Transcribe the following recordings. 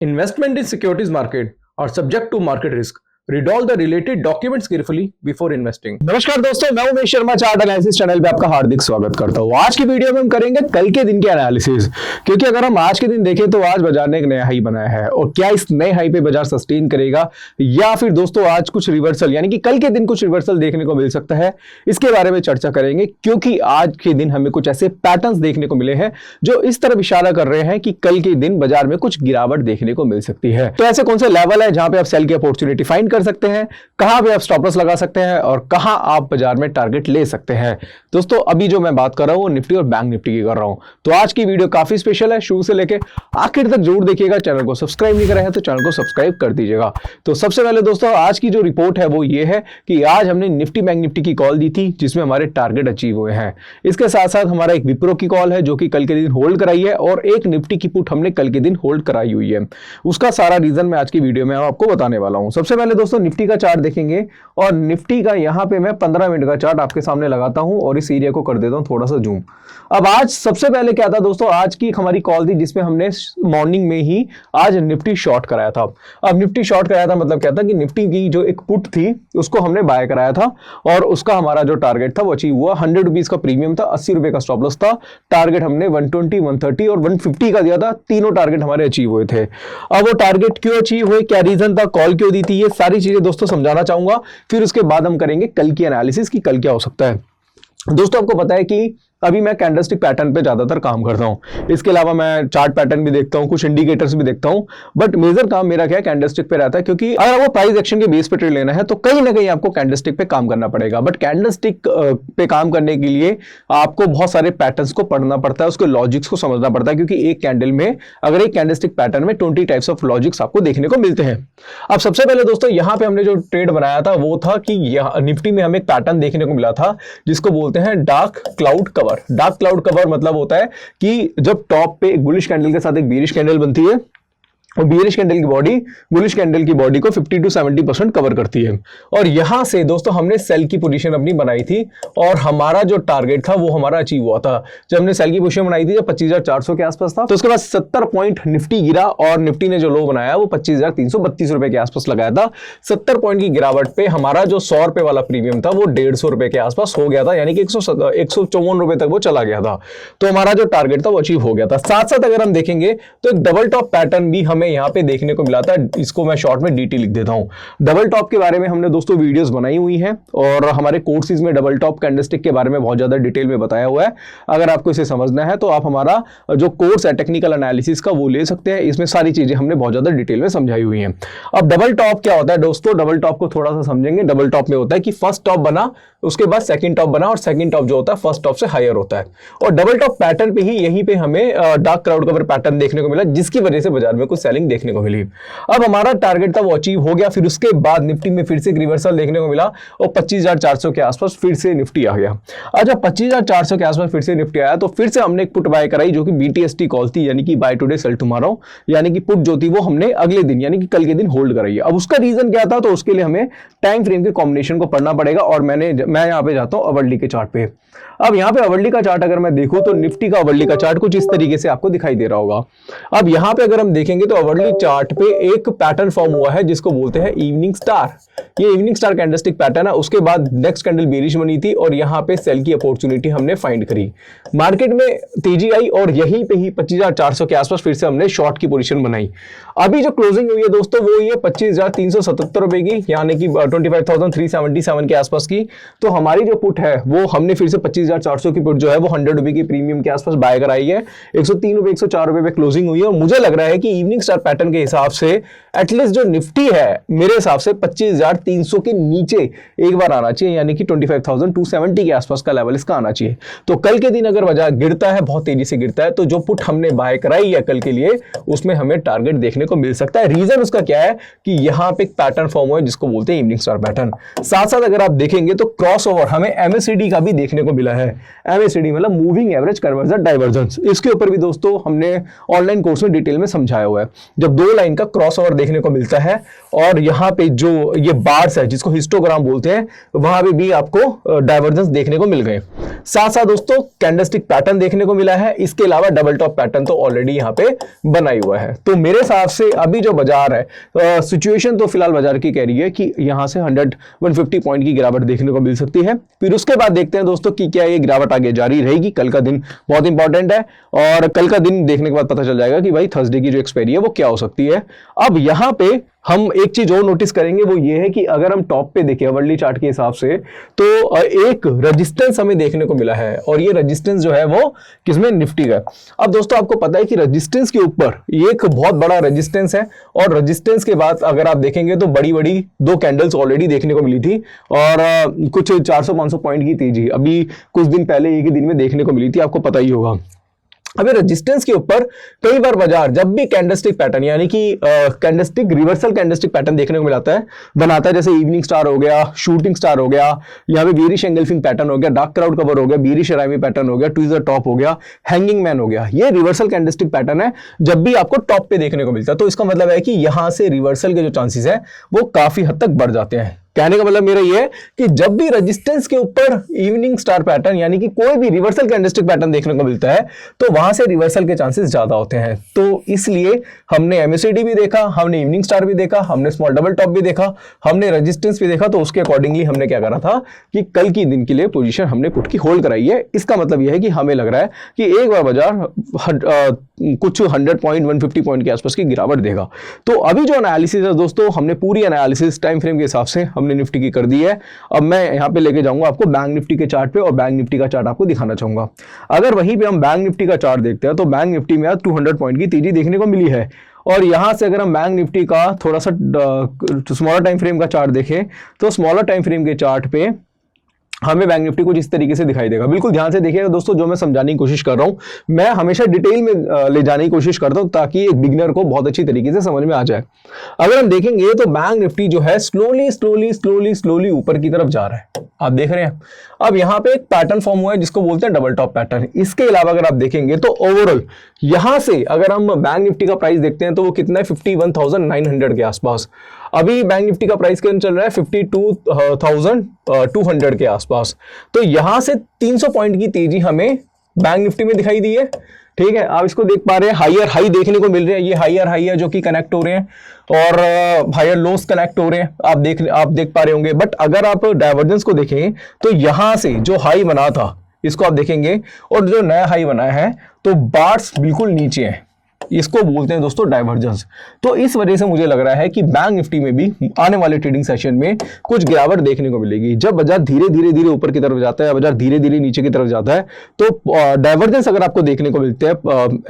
Investment in securities market are subject to market risk. Read all the related documents carefully before investing. नमस्कार दोस्तों, मैं Umesh Sharma chart analysis channel पे आपका हार्दिक स्वागत करता हूँ। आज की वीडियो में हम करेंगे कल के दिन के एनालिसिस, क्योंकि अगर हम आज के दिन देखें तो आज बाजार ने एक नया हाई बनाया है और क्या इस नए हाई पे बाजार सस्टेन करेगा या फिर दोस्तों आज कुछ रिवर्सल यानी कि कल के दिन कुछ रिवर्सल देखने को मिल सकता है, इसके बारे में चर्चा करेंगे। क्योंकि आज के दिन हमें कुछ ऐसे पैटर्न्स देखने को मिले हैं जो इस तरफ इशारा कर रहे हैं कि कल के दिन बाजार में कुछ गिरावट देखने को मिल सकती है। तो ऐसे कौन से लेवल है जहां पे आप सेल की अपॉर्चुनिटी फाइंड कर सकते हैं, कहां पे आप स्टॉप लॉस लगा सकते हैं और कहां आप बाजार में टारगेट ले सकते हैं। दोस्तों अभी जो मैं बात कर रहा हूं वो निफ्टी और बैंक निफ्टी की कर रहा हूं। तो आज की वीडियो काफी स्पेशल है, शुरू से लेके आखिर तक जरूर देखिएगा। चैनल को सब्सक्राइब नहीं करा है तो चैनल को सब्सक्राइब कर दीजिएगा। तो सबसे पहले दोस्तों आज की जो रिपोर्ट है वो ये है कि आज हमने निफ्टी बैंक निफ्टी की कॉल दी थी जिसमें हमारे टारगेट अचीव हुए हैं। इसके साथ साथ हमारा एक विप्रो की कॉल है जो कि कल के दिन होल्ड कराई है और एक निफ्टी की पुट हमने कल के दिन होल्ड कराई हुई है। उसका सारा रीजन मैं आज की वीडियो में आपको बताने वाला हूं। सबसे पहले दोस्तों निफ्टी का चार्ट देखेंगे और निफ्टी का यहां पे मैं 15 मिनट का चार्ट आपके सामने लगाता हूं और इस एरिया को कर देता हूं थोड़ा सा जूम। अब आज सबसे पहले क्या था दोस्तों, आज की हमारी कॉल थी जिसमें हमने मॉर्निंग में ही आज निफ्टी शॉर्ट कराया था। अब निफ्टी शॉर्ट कराया था मतलब क्या था कि निफ्टी की जो एक पुट थी उसको हमने बाय कराया था और उसका हमारा जो टारगेट था वो अचीव हुआ। 100 रुपीज का प्रीमियम था, 80 रुपए का स्टॉप लॉस था। टारगेट हमने 120, 130 और 150 का दिया था। तीनों टारगेट हमारे अचीव हुए थे। अब वो टारगेट क्यों अचीव हुए, क्या रीजन था, कॉल क्यों दी थी, ये सारी चीजें दोस्तों समझाना चाहूंगा। फिर उसके बाद हम करेंगे कल की एनालिसिस की कल क्या हो सकता है। दोस्तों आपको पता है कि अभी मैं कैंडलस्टिक पैटर्न पे ज्यादातर काम करता हूं, इसके अलावा मैं चार्ट पैटर्न भी देखता हूं, कुछ इंडिकेटर्स भी देखता हूं, बट मेजर काम मेरा क्या है कैंडलस्टिक पे रहता है। क्योंकि अगर आपको प्राइस एक्शन के बेस पे ट्रेड लेना है तो कहीं ना कहीं आपको कैंडलस्टिक पे काम करना पड़ेगा। बट कैंडलस्टिक पे काम करने के लिए आपको बहुत सारे पैटर्न्स को पढ़ना पड़ता है, उसके लॉजिक्स को समझना पड़ता है। क्योंकि एक कैंडल में अगर एक कैंडलस्टिक पैटर्न में 20 टाइप्स ऑफ लॉजिक्स आपको देखने को मिलते हैं। अब सबसे पहले दोस्तों यहां पे हमने जो ट्रेड बनाया था वो था कि निफ्टी में हमें एक पैटर्न देखने को मिला था जिसको बोलते हैं dark cloud cover. Dark cloud cover मतलब होता है कि जब टॉप पे एक बुलिश कैंडल के साथ एक बेरिश कैंडल बनती है और बेरिश कैंडल की बॉडी बुलिश कैंडल की बॉडी को 50 to 70% कवर करती है। और यहां से दोस्तों हमने सेल की पोजीशन अपनी बनाई थी और हमारा जो टारगेट था वो हमारा अचीव हुआ था। जब हमने सेल की पोजीशन बनाई थी जब 25,400 के आसपास था तो उसके बाद 70 पॉइंट निफ्टी गिरा और निफ्टी ने जो लो बनाया वो 25,332 रुपए के आसपास लगाया था। 70 पॉइंट की गिरावट पे हमारा जो 100 रुपए वाला प्रीमियम था वो 150 रुपए के आसपास हो गया था, यानी कि 154 रुपए तक वो चला गया था। तो हमारा जो टारगेट था वो अचीव हो गया था। साथ साथ अगर हम देखेंगे तो एक डबल टॉप पैटर्न भी हमें यहां पे देखने को मिला था। इसको मैं शॉर्ट में डीटी लिख देता हूं। डबल टॉप के बारे में हमने दोस्तों वीडियोस बनाई हुई हैं और हमारे कोर्सेज में डबल टॉप कैंडलस्टिक के बारे में बहुत ज्यादा डिटेल में बताया हुआ है। अगर आपको इसे समझना है तो आप हमारा जो कोर्स है टेक्निकल एनालिसिस का वो ले सकते हैं। इसमें सारी चीजें हमने बहुत ज्यादा डिटेल में समझाई हुई हैं। अब डबल टॉप क्या होता है दोस्तों, डबल टॉप को थोड़ा सा समझेंगे। डबल टॉप में होता है कि फर्स्ट टॉप बना, उसके बाद सेकंड टॉप बना और सेकंड टॉप जो होता है फर्स्ट टॉप से हायर होता है। और डबल टॉप पैटर्न पे ही यहीं पे हमें डार्क क्लाउड कवर पैटर्न देखने को मिला जिसकी वजह से बाजार में कुछ सेलिंग देखने को मिली। अब हमारा टारगेट था वो अचीव हो गया। फिर उसके बाद निफ्टी में फिर से एक रिवर्सल देखने को मिला और 25,400 के आसपास फिर से निफ्टी आ गया। आज जब 25,400 के आसपास फिर से निफ्टी आया तो फिर से हमने एक पुट बाय कराई जो कि BTST कॉल थी, यानी कि बाय टुडे सेल टुमारो, यानी कि पुट जो थी वो हमने अगले दिन यानी कि कल के दिन होल्ड कराई है। अब उसका रीजन क्या था, तो उसके लिए हमें टाइम फ्रेम के कॉम्बिनेशन को पढ़ना पड़ेगा और मैं यहाँ पे जाता हूं अवर्ली के चार्ट पे। अब यहाँ पे अवर्ली का चार्ट अगर मैं देखूं तो निफ्टी का अवर्ली का चार्ट कुछ इस तरीके से आपको दिखाई दे रहा होगा। अब यहाँ पे अगर हम देखेंगे तो अवर्ली चार्ट पे एक पैटर्न फॉर्म हुआ है जिसको बोलते हैं इवनिंग स्टार। ये इवनिंग स्टार कैंडलस्टिक पैटर्न है। उसके बाद नेक्स्ट कैंडल बेरिश बनी थी और यहाँ पे सेल की अपॉर्चुनिटी हमने फाइंड करी। मार्केट में तेजी आई और यहीं पे ही 25,400 के आसपास फिर से हमने शॉर्ट की पोजीशन बनाई। अभी जो क्लोजिंग हुई है दोस्तों वो ये 25,377 रुपए की, यानी कि 25,377 के आसपास की। तो हमारी जो पुट है वो हमने फिर से 25,400 की पुट जो है वो 100 रुपए की प्रीमियम के आसपास बाय कराई है। 103 रुपए 104 रुपए पे क्लोजिंग हुई है और मुझे लग रहा है कि इवनिंग स्टार पैटर्न के हिसाब से एटलीस्ट जो निफ्टी है मेरे हिसाब से 25,300 के नीचे एक बार आना चाहिए, यानी कि 25,270 के आसपास का लेवल इसका आना चाहिए। तो कल के दिन अगर बाजार गिरता है, बहुत तेजी से गिरता है, तो जो पुट हमने बाय कराई है कल के लिए उसमें हमें टारगेट देखने को मिल सकता है। रीजन उसका क्या है कि यहां पे एक पैटर्न फॉर्म हुआ है जिसको बोलते हैं इवनिंग स्टार पैटर्न। साथ साथ अगर आप देखेंगे तो क्रॉसओवर हमें MACD का भी देखने को मिला है। MACD मतलब मूविंग एवरेज कन्वर्जन डाइवर्जेंस। इसके ऊपर भी दोस्तों हमने ऑनलाइन कोर्स में डिटेल में समझाया हुआ है। जब दो लाइन का क्रॉसओवर देखने को मिलता है और यहाँ पे जो ये बार्स है जिसको हिस्टोग्राम बोलते हैं वहां पे भी आपको डाइवर्जेंस देखने को मिल गए। साथ साथ दोस्तों कैंडलस्टिक पैटर्न देखने को मिला है, इसके अलावा डबल टॉप पैटर्न तो ऑलरेडी यहाँ पे बना ही हुआ है। तो मेरे हिसाब से अभी जो बाजार है सिचुएशन तो फिलहाल बाजार की कह रही है कि यहाँ से 150 पॉइंट की गिरावट देखने को मिल सकती है। फिर उसके बाद देखते हैं दोस्तों कि क्या ये गिरावट आगे जारी रहेगी। कल का दिन बहुत इंपॉर्टेंट है और कल का दिन देखने के बाद पता चल जाएगा कि भाई थर्सडे की जो एक्सपायरी है वो क्या हो सकती है। अब यहाँ पे हम एक चीज और नोटिस करेंगे वो ये है कि अगर हम टॉप पे देखें वर्ली चार्ट के हिसाब से तो एक रेजिस्टेंस हमें देखने को मिला है और ये रेजिस्टेंस जो है वो किसमें, निफ्टी का। अब दोस्तों आपको पता है कि रेजिस्टेंस के ऊपर एक बहुत बड़ा रेजिस्टेंस है और रेजिस्टेंस के बाद अगर आप देखेंगे तो बड़ी बड़ी दो कैंडल्स ऑलरेडी देखने को मिली थी और कुछ 400-500 पॉइंट की तेजी अभी कुछ दिन पहले एक ही दिन में देखने को मिली थी, आपको पता ही होगा। अभी रेजिस्टेंस के ऊपर कई बार बाजार जब भी कैंडलस्टिक पैटर्न यानी कि कैंडलस्टिक रिवर्सल कैंडलस्टिक पैटर्न देखने को मिलता है बनाता है, जैसे इवनिंग स्टार हो गया, शूटिंग स्टार हो गया, यहाँ पे बेरिश एंगल्फिंग पैटर्न हो गया, डार्क क्राउड कवर हो गया, बेरिश अराइमी पैटर्न हो गया, ट्विज़र टॉप हो गया, हैंगिंग मैन हो गया, ये रिवर्सल कैंडलस्टिक पैटर्न है जब भी आपको टॉप पे देखने को मिलता है। तो इसका मतलब है कि यहां से रिवर्सल के जो चांसेस है वो काफी हद तक बढ़ जाते हैं। कहने का मतलब मेरा ये है कि जब भी रेजिस्टेंस के ऊपर इवनिंग स्टार पैटर्न यानी कि कोई भी रिवर्सल कैंडलस्टिक पैटर्न देखने को मिलता है तो वहां से रिवर्सल के चांसेस ज्यादा होते हैं। तो इसलिए हमने एमएससीडी भी देखा, हमने इवनिंग स्टार भी देखा, हमने स्मॉल डबल टॉप भी देखा, हमने रेजिस्टेंस भी देखा। तो उसके अकॉर्डिंगली हमने क्या करा था कि कल की दिन के लिए पोजीशन हमने पुट की होल्ड कराई है। इसका मतलब यह है कि हमें लग रहा है कि एक बार बाजार कुछ 100 पॉइंट 150 पॉइंट के आसपास की गिरावट देगा। तो अभी जो एनालिसिस है दोस्तों हमने पूरी एनालिसिस टाइम फ्रेम के हिसाब से हमने निफ्टी की कर दी है। अब मैं यहां पे लेके जाऊंगा आपको बैंक निफ्टी के चार्ट पे और बैंक निफ्टी का चार्ट आपको दिखाना चाहूंगा। अगर वहीं पे हम बैंक निफ्टी का चार्ट देखते हैं तो बैंक निफ्टी में आज 200 पॉइंट की तेजी देखने को मिली है और यहां से अगर हम बैंक निफ्टी का थोड़ा सा स्मॉलर टाइम फ्रेम का चार्ट देखें तो स्मॉलर टाइम फ्रेम के चार्ट पे हमें बैंक निफ्टी कुछ इस तरीके से दिखाई देगा। बिल्कुल ध्यान से देखिएगा दोस्तों, जो मैं समझाने की कोशिश कर रहा हूं मैं हमेशा डिटेल में ले जाने की कोशिश करता हूं ताकि एक बिगिनर को बहुत अच्छी तरीके से समझ में आ जाए। अगर हम देखेंगे तो बैंक निफ्टी जो है स्लोली ऊपर की तरफ जा रहा है, आप देख रहे हैं। अब यहाँ पे एक पैटर्न फॉर्म हुआ है जिसको बोलते हैं डबल टॉप पैटर्न। इसके अलावा अगर आप देखेंगे तो ओवरऑल यहां से अगर हम बैंक निफ्टी का प्राइस देखते हैं तो वो कितना है 51,900 के आसपास। अभी बैंक निफ्टी का प्राइस कितना चल रहा है 52,200 के आसपास। तो यहां से 300 पॉइंट की तेजी हमें बैंक निफ्टी में दिखाई दी है। ठीक है, आप इसको देख पा रहे हैं, हायर हाई देखने को मिल रहे हैं, ये हायर हाई है जो कि कनेक्ट हो रहे हैं और हायर लोस कनेक्ट हो रहे हैं, आप देख पा रहे होंगे। बट अगर आप डाइवर्जेंस को देखें तो यहां से जो हाई बना था इसको आप देखेंगे और जो नया हाई बनाया है तो बार्स बिल्कुल नीचे है, इसको बोलते हैं दोस्तों डाइवर्जेंस। तो इस वजह से मुझे लग रहा है कि बैंक निफ्टी में भी आने वाले ट्रेडिंग सेशन में कुछ गिरावट देखने को मिलेगी। जब बाजार धीरे धीरे ऊपर की तरफ जाता है, बाजार धीरे धीरे नीचे की तरफ जाता है तो डाइवर्जेंस अगर आपको देखने को मिलते हैं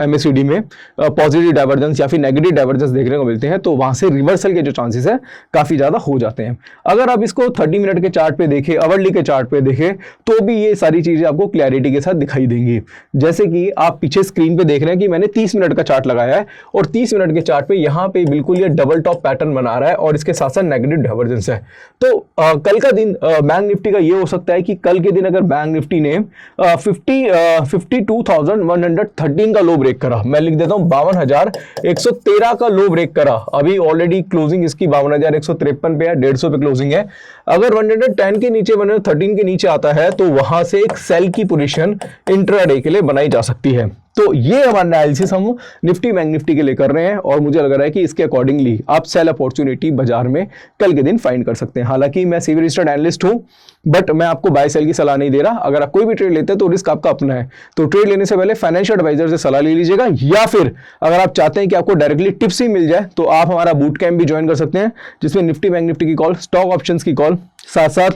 एमएससीडी में पॉजिटिव डाइवर्जेंस या फिर नेगेटिव डाइवर्जेंस देखने को मिलते हैं तो वहां से रिवर्सल के जो चांसेस है काफी ज्यादा हो जाते हैं। अगर आप इसको 30 मिनट के चार्ट पे देखें, आवरली के चार्ट पे देखें तो भी ये सारी चीजें आपको क्लैरिटी के साथ दिखाई देंगी। जैसे कि आप पीछे स्क्रीन पे देख रहे हैं कि मैंने 30 मिनट का चार्ट लगाया है और 30 मिनट के चार्ट पे यहां पे बिल्कुल ये डबल टॉप पैटर्न बना रहा है और इसके साथ साथ नेगेटिव डाइवर्जेंस है। तो कल का दिन बैंक निफ्टी का ये हो सकता है कि कल के दिन अगर बैंक निफ्टी ने 52,113 का लो ब्रेक करा, मैं लिख देता हूं 52,113 का लो ब्रेक करा। अभी ऑलरेडी क्लोजिंग इसकी 52,153 पे है, 150 पे क्लोजिंग है। अगर 110 के नीचे 113 के नीचे आता है तो वहां से एक सेल की पोजीशन इंट्राडे के लिए बनाई जा सकती है। तो ये हमारा एनालिसिस हम निफ्टी बैंक निफ्टी के लिए कर रहे हैं और मुझे लग रहा है कि इसके अकॉर्डिंगली आप सेल अपॉर्चुनिटी बाजार में कल के दिन फाइंड कर सकते हैं। हालांकि मैं सेबी रजिस्टर्ड एनालिस्ट हूं बट मैं आपको बाय सेल की सलाह नहीं दे रहा। अगर आप कोई भी ट्रेड लेते हैं तो रिस्क आपका अपना है, तो ट्रेड लेने से पहले फाइनेंशियल एडवाइजर से सलाह ले लीजिएगा या फिर अगर आप चाहते हैं कि आपको डायरेक्टली टिप्स ही मिल जाए तो आप हमारा बूट कैंप भी ज्वाइन कर सकते हैं जिसमें निफ्टी बैंक निफ्टी की कॉल, स्टॉक ऑप्शंस की कॉल, साथ साथ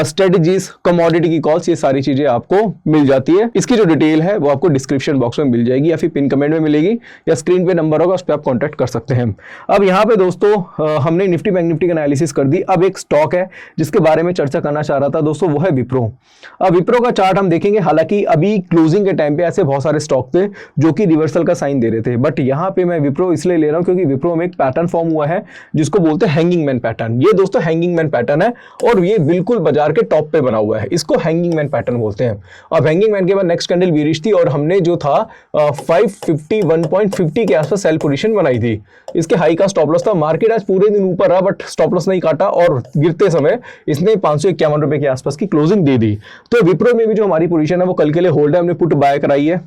स्ट्रेटजीज, कमोडिटी की कॉल्स, ये सारी चीजें आपको मिल जाती है। इसकी जो डिटेल है वो आपको डिस्क्रिप्शन बॉक्स में मिल जाएगी या फिर पिन कमेंट में मिलेगी या स्क्रीन पे नंबर होगा उस पर आप कॉन्टैक्ट कर सकते हैं। अब यहाँ पे दोस्तों हमने निफ्टी बैंक निफ्टी का एनालिसिस कर दी। अब एक स्टॉक है जिसके बारे में चर्चा करना चाह रहा रहा था दोस्तों वो है विप्रो। अब विप्रो का चार्ट हम देखेंगे, हालांकि अभी क्लोजिंग के टाइम पे ऐसे बहुत सारे स्टॉक थे जो कि रिवर्सल का साइन दे रहे थे, बट यहाँ पे मैं विप्रो इसलिए ले रहा हूँ क्योंकि विप्रो में एक पैटर्न फॉर्म हुआ है जिसको बोलते हैं हैंगिंग मैन पैटर्न। ये दोस्तों हैंगिंग मैन पैटर्न है और ये बिल्कुल बाजार के टॉप पे बना हुआ है, इसको हैंगिंग मैन पैटर्न बोलते हैं। अब हैंगिंग मैन के बाद नेक्स्ट कैंडल बीरिश थी और हमने जो था 551.50 के आसपास सेल पोजीशन बनाई थी। इसके हाई का स्टॉप लॉस था। मार्केट आज पूरे दिन ऊपर रहा बट स्टॉप लॉस नहीं काटा और गिरते समय इसने 551 रुपए के आसपास की क्लोजिंग दे दी। तो विप्रो में भी जो हमारी पोजीशन है वो कल के लिए होल्ड है, हमने पुट बाय कराई है।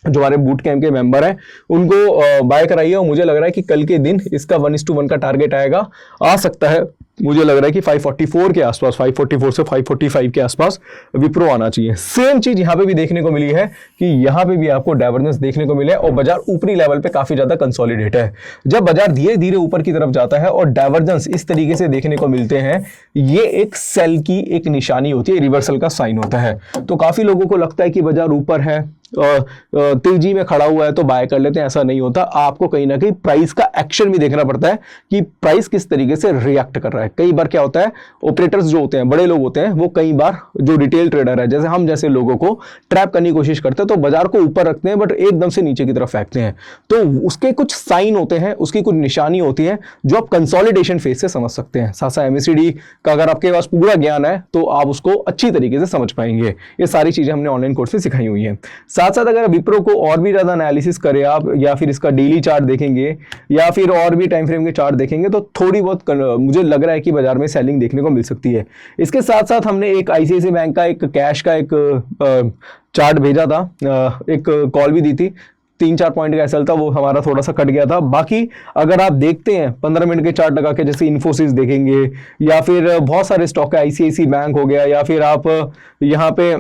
जो हमारे बूट कैंप के मेंबर हैं उनको बाय कराई है और मुझे लग रहा है कि कल के दिन इसका 1:1 का टारगेट आएगा, आ सकता है। मुझे लग रहा है कि 544 के आसपास, 544 से 545 के आसपास विप्रो आना चाहिए। सेम चीज यहां पे भी देखने को मिली है कि यहां पे भी आपको डाइवर्जेंस देखने को मिला है और बाजार ऊपरी लेवल पे काफी ज्यादा कंसोलिडेट है। जब बाजार धीरे धीरे ऊपर की तरफ जाता है और डाइवर्जेंस इस तरीके से देखने को मिलते हैं, ये एक सेल की एक निशानी होती है, रिवर्सल का साइन होता है। तो काफी लोगों को लगता है कि बाजार ऊपर है, तेजी में खड़ा हुआ है तो बाय कर लेते हैं, ऐसा नहीं होता। आपको कहीं ना कहीं प्राइस का एक्शन भी देखना पड़ता है कि प्राइस किस तरीके से रिएक्ट कर रहा है। कई बार क्या होता है, ऑपरेटर्स जो होते हैं, बड़े लोग होते हैं, वो कई बार जो रिटेल ट्रेडर है जैसे हम जैसे लोगों को ट्रैप करने की कोशिश करते हैं तो बाजार को ऊपर रखते हैं बट एकदम से नीचे की तरफ फेंकते हैं। तो उसके कुछ साइन होते हैं, उसकी कुछ निशानी होती है जो आप कंसोलिडेशन फेज से समझ सकते हैं। साथ साथ MACD का अगर आपके पास पूरा ज्ञान है तो आप उसको अच्छी तरीके से समझ पाएंगे। ये सारी चीजें हमने ऑनलाइन कोर्स में सिखाई हुई है। साथ साथ अगर विप्रो को और भी ज्यादा एनालिसिस करें आप, या फिर इसका डेली चार्ट देखेंगे या फिर और भी टाइम फ्रेम के चार्ट देखेंगे तो थोड़ी बहुत मुझे लग रहा है कि बाजार में सेलिंग देखने को मिल सकती है। इसके साथ साथ हमने एक ICICI बैंक का एक कैश का एक चार्ट भेजा था, एक कॉल भी दी थी। 3-4 पॉइंट का एसएल था, वो हमारा थोड़ा सा कट गया था। बाकी अगर आप देखते हैं 15 मिनट के चार्ट लगा के, जैसे इन्फोसिस देखेंगे या फिर बहुत सारे स्टॉक है, ICICI बैंक हो गया, या फिर आप यहाँ पे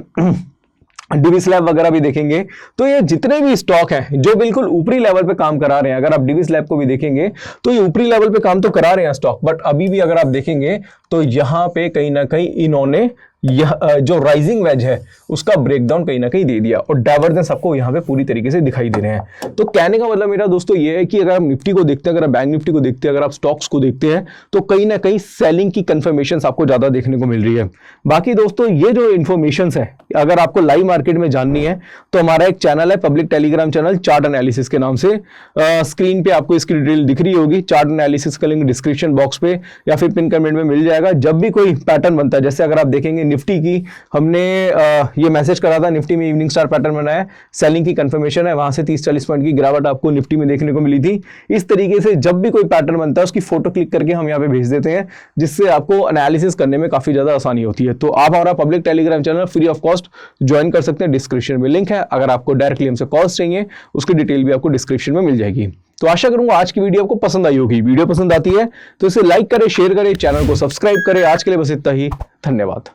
डिविस लैब वगैरह भी देखेंगे, तो ये जितने भी स्टॉक हैं जो बिल्कुल ऊपरी लेवल पे काम करा रहे हैं, अगर आप डिविस लैब को भी देखेंगे तो ये ऊपरी लेवल पे काम तो करा रहे हैं स्टॉक, बट अभी भी अगर आप देखेंगे तो यहाँ पे कहीं ना कहीं इन्होंने यह जो राइजिंग वेज है उसका ब्रेकडाउन कहीं ना कहीं दे दिया और डाइवर्जेंस आपको यहाँ पे पूरी तरीके से दिखाई दे रहे हैं। तो कहने का मतलब मेरा दोस्तों ये है कि अगर आप निफ्टी को देखते हैं, अगर आप बैंक निफ्टी को देखते हैं, अगर आप स्टॉक्स को देखते हैं तो कहीं ना कहीं सेलिंग की कंफर्मेशन आपको ज्यादा देखने को मिल रही है। बाकी दोस्तों ये जो इन्फॉर्मेशन है अगर आपको लाइव मार्केट में जाननी है तो हमारा एक चैनल है, public Telegram channel chart analysis के नाम से। स्क्रीन पे आपको इसकी डिटेल दिख रही होगी। चार्ट एनालिसिस का लिंक डिस्क्रिप्शन बॉक्स पे या फिर पिन कमेंट में मिल जाएगा। जब भी कोई पैटर्न बनता है, जैसे अगर आप देखेंगे निफ्टी की, हमने ये मैसेज करा था, निफ्टी में इवनिंग स्टार पैटर्न बनाया, सेलिंग की कंफर्मेशन है, वहां से 30-40 पॉइंट की गिरावट आपको निफ्टी में देखने को मिली थी। इस तरीके से जब भी कोई पैटर्न बनता है उसकी फोटो क्लिक करके हम यहाँ पे भेज देते हैं, जिससे आपको एनालिसिस करने में काफी ज्यादा आसानी होती है। तो आप हमारा public Telegram channel free of cost join कर सकते हैं, डिस्क्रिप्शन में लिंक है। अगर आपको डायरेक्टली हमसे कॉल्स चाहिए उसकी डिटेल भी आपको डिस्क्रिप्शन में मिल जाएगी। तो आशा करूंगा आज की वीडियो आपको पसंद आई होगी। वीडियो पसंद आती है तो इसे लाइक करें, शेयर करें, चैनल को सब्सक्राइब करें। आज के लिए बस इतना ही, धन्यवाद।